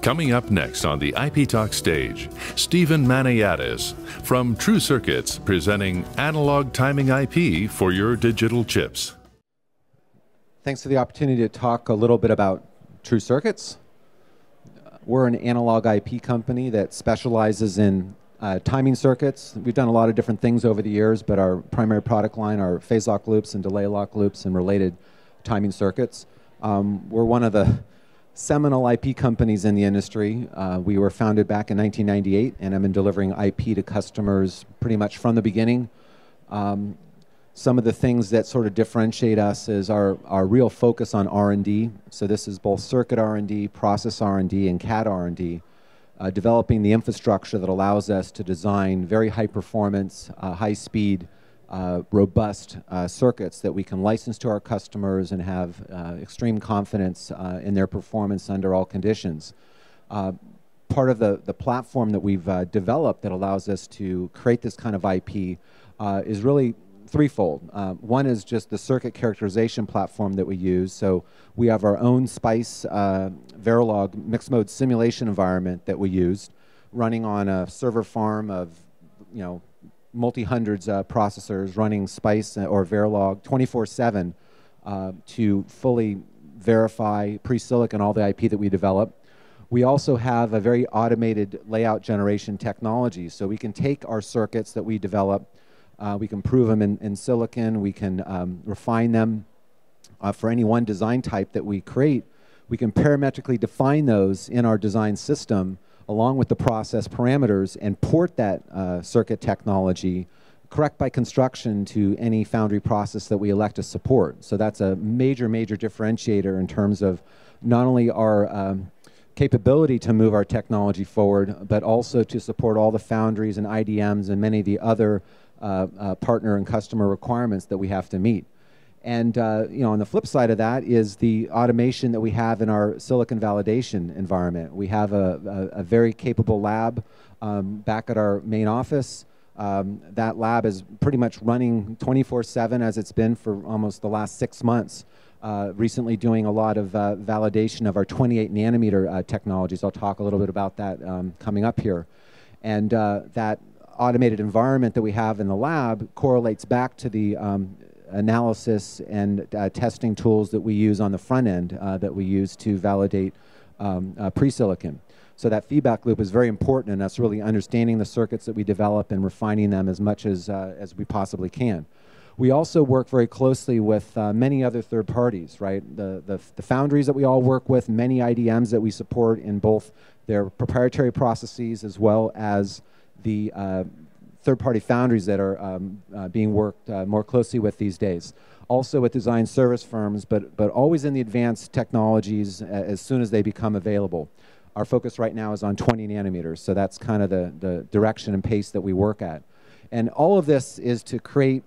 Coming up next on the IP Talk stage, Stephen Maneatis from True Circuits presenting analog timing IP for your digital chips. Thanks for the opportunity to talk a little bit about True Circuits. We're an analog IP company that specializes in timing circuits. We've done a lot of different things over the years, but our primary product line are phase lock loops and delay lock loops and related timing circuits. We're one of the seminal IP companies in the industry. We were founded back in 1998 and have been delivering IP to customers pretty much from the beginning. Some of the things that sort of differentiate us is our real focus on R&D. So this is both circuit R&D, process R&D, and CAD R&D, developing the infrastructure that allows us to design very high performance, high speed, robust circuits that we can license to our customers and have extreme confidence in their performance under all conditions. Part of the platform that we've developed that allows us to create this kind of IP is really threefold. One is just the circuit characterization platform that we use. So we have our own SPICE Verilog mixed mode simulation environment that we use, running on a server farm of, multi-hundreds processors running SPICE or Verilog 24/7 to fully verify pre-silicon all the IP that we develop. We also have a very automated layout generation technology. So we can take our circuits that we develop, we can prove them in silicon, we can refine them for any one design type that we create. We can parametrically define those in our design system along with the process parameters and port that circuit technology correct by construction to any foundry process that we elect to support. So that's a major, major differentiator in terms of not only our capability to move our technology forward, but also to support all the foundries and IDMs and many of the other partner and customer requirements that we have to meet. And on the flip side of that is the automation that we have in our silicon validation environment. We have a very capable lab back at our main office. That lab is pretty much running 24/7 as it's been for almost the last 6 months. Recently doing a lot of validation of our 28 nanometer technologies. I'll talk a little bit about that coming up here. And that automated environment that we have in the lab correlates back to the analysis and testing tools that we use on the front end that we use to validate pre-silicon. So that feedback loop is very important in us really understanding the circuits that we develop and refining them as much as we possibly can. We also work very closely with many other third parties, right? The foundries that we all work with, many IDMs that we support in both their proprietary processes as well as the third-party foundries that are being worked more closely with these days. Also with design service firms, but always in the advanced technologies as soon as they become available. Our focus right now is on 20 nanometers, so that's kind of the direction and pace that we work at. And all of this is to create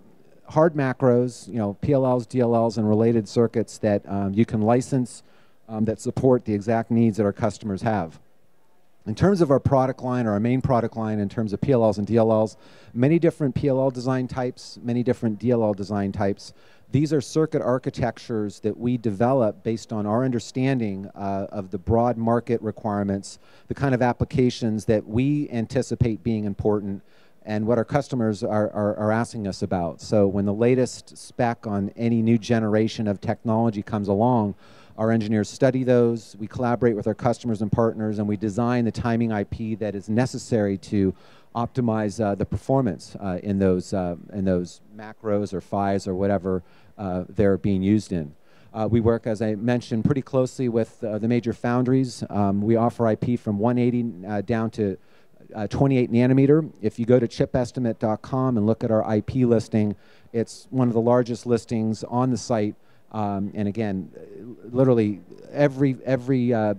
hard macros, PLLs, DLLs, and related circuits that you can license that support the exact needs that our customers have. In terms of our product line, or our main product line in terms of PLLs and DLLs, many different PLL design types, many different DLL design types. These are circuit architectures that we develop based on our understanding of the broad market requirements, the kind of applications that we anticipate being important, and what our customers are asking us about. So when the latest spec on any new generation of technology comes along, our engineers study those, we collaborate with our customers and partners, and we design the timing IP that is necessary to optimize the performance in those macros or PHYs or whatever they're being used in. We work, as I mentioned, pretty closely with the major foundries. We offer IP from 180 down to 28 nanometer. If you go to ChipEstimate.com and look at our IP listing, it's one of the largest listings on the site. And again, literally every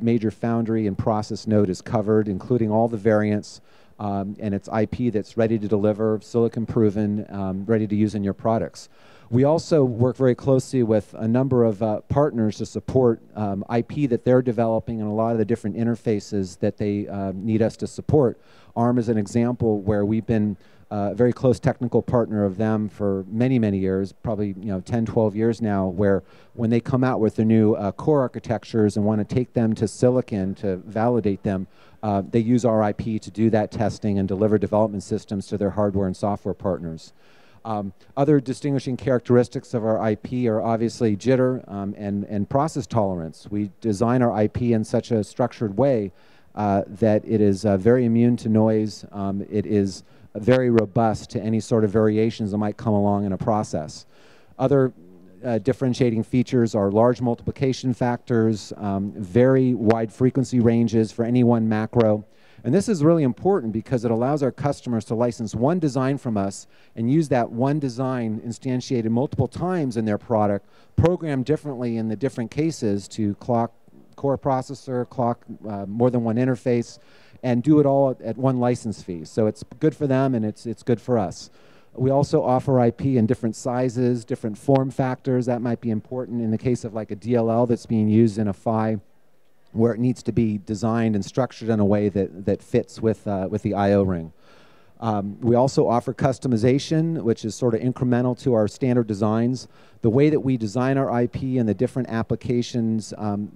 major foundry and process node is covered, including all the variants and it's IP that's ready to deliver, silicon proven, ready to use in your products. We also work very closely with a number of partners to support IP that they're developing and a lot of the different interfaces that they need us to support. ARM is an example where we've been a very close technical partner of them for many, many years, probably 10, 12 years now, where when they come out with their new core architectures and want to take them to silicon to validate them, they use our IP to do that testing and deliver development systems to their hardware and software partners. Other distinguishing characteristics of our IP are obviously jitter and process tolerance. We design our IP in such a structured way that it is very immune to noise. It is very robust to any sort of variations that might come along in a process. Other differentiating features are large multiplication factors, very wide frequency ranges for any one macro. And this is really important because it allows our customers to license one design from us and use that one design instantiated multiple times in their product, programmed differently in the different cases to clock core processor, clock more than one interface, and do it all at one license fee. So it's good for them and it's good for us. We also offer IP in different sizes, different form factors. That might be important in the case of like a DLL that's being used in a PHY, where it needs to be designed and structured in a way that fits with the I/O ring. We also offer customization, which is sort of incremental to our standard designs. The way that we design our IP and the different applications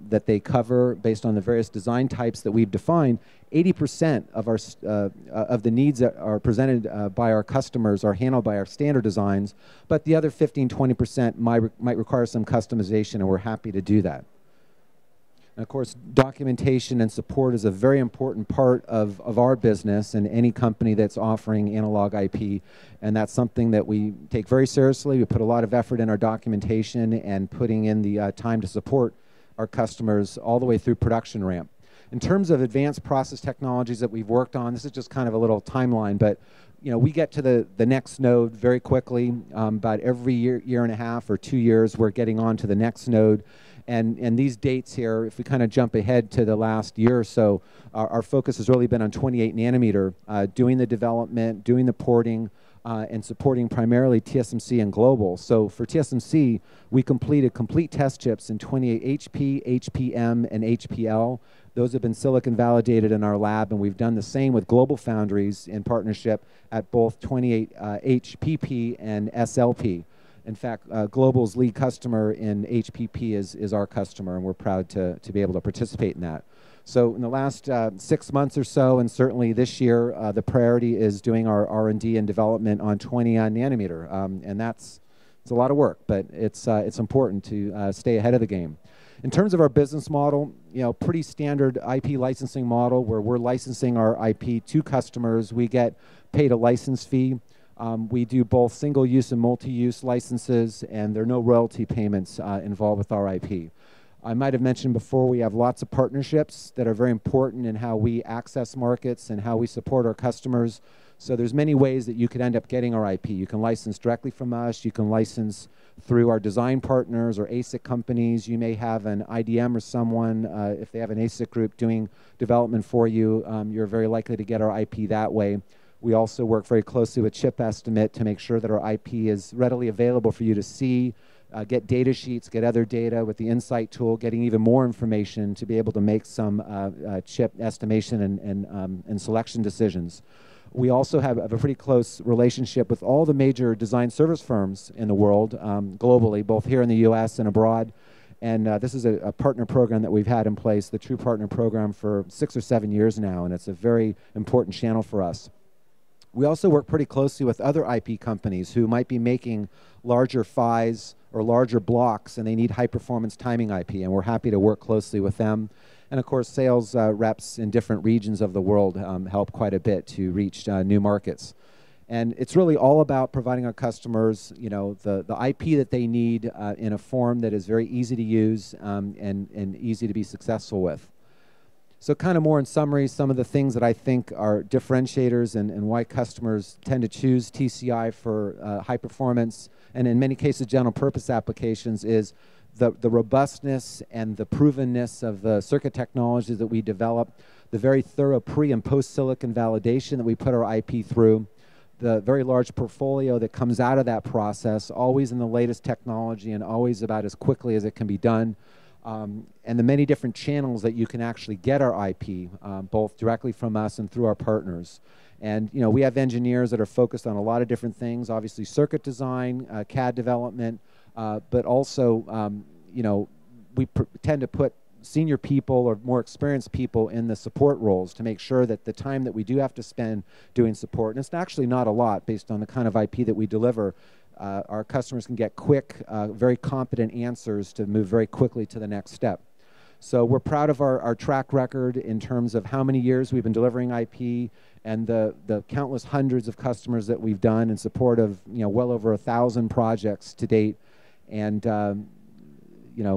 that they cover based on the various design types that we've defined, 80% of the needs that are presented by our customers are handled by our standard designs, but the other 15–20% might require some customization, and we're happy to do that. And of course, documentation and support is a very important part of our business and any company that's offering analog IP. And that's something that we take very seriously. We put a lot of effort in our documentation and putting in the time to support our customers all the way through production ramp. In terms of advanced process technologies that we've worked on, this is just kind of a little timeline, but we get to the next node very quickly. About every year and a half or 2 years, we're getting on to the next node. And these dates here, if we kind of jump ahead to the last year or so, our focus has really been on 28 nanometer, doing the development, doing the porting, and supporting primarily TSMC and global. So for TSMC, we completed complete test chips in 28 HP, HPM, and HPL. Those have been silicon validated in our lab, and we've done the same with Global Foundries in partnership at both 28 HPP and SLP. In fact, Global's lead customer in HPP is our customer, and we're proud to be able to participate in that. So in the last 6 months or so, and certainly this year, the priority is doing our R&D and development on 20 nanometer, and it's a lot of work, but it's important to stay ahead of the game. In terms of our business model, pretty standard IP licensing model where we're licensing our IP to customers. We get paid a license fee. We do both single-use and multi-use licenses, and there are no royalty payments involved with our IP. I might have mentioned before, we have lots of partnerships that are very important in how we access markets and how we support our customers. So there's many ways that you could end up getting our IP. You can license directly from us. You can license through our design partners or ASIC companies. You may have an IDM or someone, if they have an ASIC group doing development for you, you're very likely to get our IP that way. We also work very closely with ChipEstimate to make sure that our IP is readily available for you to see, get data sheets, get other data with the Insight tool, getting even more information to be able to make some chip estimation and selection decisions. We also have a pretty close relationship with all the major design service firms in the world, globally, both here in the US and abroad. And this is a partner program that we've had in place, the True Partner Program, for 6 or 7 years now, and it's a very important channel for us. We also work pretty closely with other IP companies who might be making larger PHYs or larger blocks, and they need high-performance timing IP, and we're happy to work closely with them. And of course, sales reps in different regions of the world help quite a bit to reach new markets. And it's really all about providing our customers, the IP that they need in a form that is very easy to use and easy to be successful with. So kind of more in summary, some of the things that I think are differentiators and why customers tend to choose TCI for high performance and in many cases general purpose applications is the robustness and the provenness of the circuit technologies that we develop, the very thorough pre- and post-silicon validation that we put our IP through, the very large portfolio that comes out of that process, always in the latest technology and always about as quickly as it can be done, and the many different channels that you can actually get our IP, both directly from us and through our partners. And we have engineers that are focused on a lot of different things, obviously circuit design, CAD development, but also we tend to put senior people or more experienced people in the support roles to make sure that the time that we do have to spend doing support, and it's actually not a lot based on the kind of IP that we deliver, our customers can get quick, very competent answers to move very quickly to the next step. So we're proud of our track record in terms of how many years we've been delivering IP and the countless hundreds of customers that we've done in support of well over 1,000 projects to date. And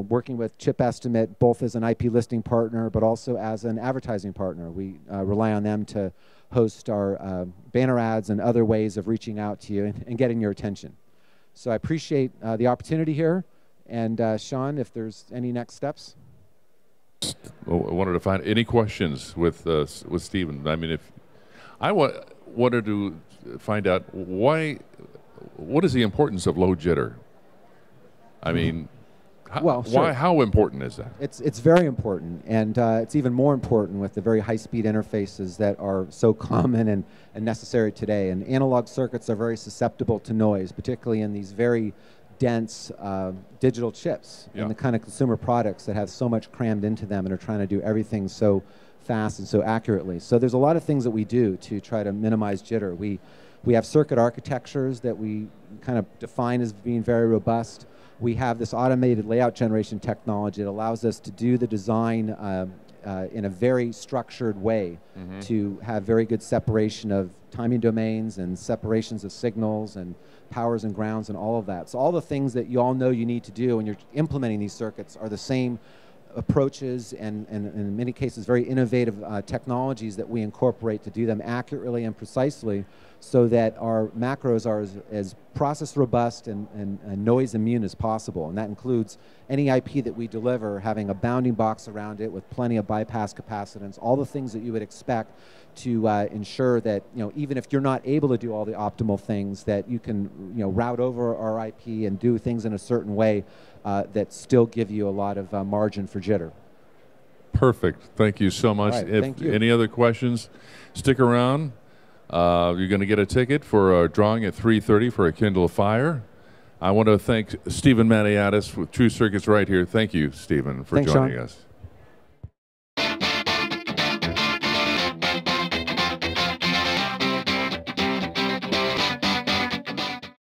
working with ChipEstimate both as an IP listing partner, but also as an advertising partner. We rely on them to host our banner ads and other ways of reaching out to you and getting your attention. So I appreciate the opportunity here. And Sean, if there's any next steps. Well, I wanted to find any questions with Stephen. I mean, if I wanted to find out what is the importance of low jitter? I mean, how important is that? It's very important, and it's even more important with the very high-speed interfaces that are so common and necessary today. And analog circuits are very susceptible to noise, particularly in these very dense digital chips and the kind of consumer products that have so much crammed into them and are trying to do everything so fast and so accurately. So there's a lot of things that we do to try to minimize jitter. We have circuit architectures that we kind of define as being very robust. We have this automated layout generation technology that allows us to do the design in a very structured way to have very good separation of timing domains and separations of signals and powers and grounds and all of that. So all the things that you all know you need to do when you're implementing these circuits are the same approaches and in many cases very innovative technologies that we incorporate to do them accurately and precisely so that our macros are as process robust and noise immune as possible. And that includes any IP that we deliver having a bounding box around it with plenty of bypass capacitance, all the things that you would expect to ensure that even if you're not able to do all the optimal things, that you can route over our IP and do things in a certain way that still give you a lot of margin for jitter. Perfect. Thank you so much. Right, if any other questions, stick around. You're going to get a ticket for a drawing at 3:30 for a Kindle Fire. I want to thank Stephen Maneatis with True Circuits right here. Thank you, Stephen, for joining us.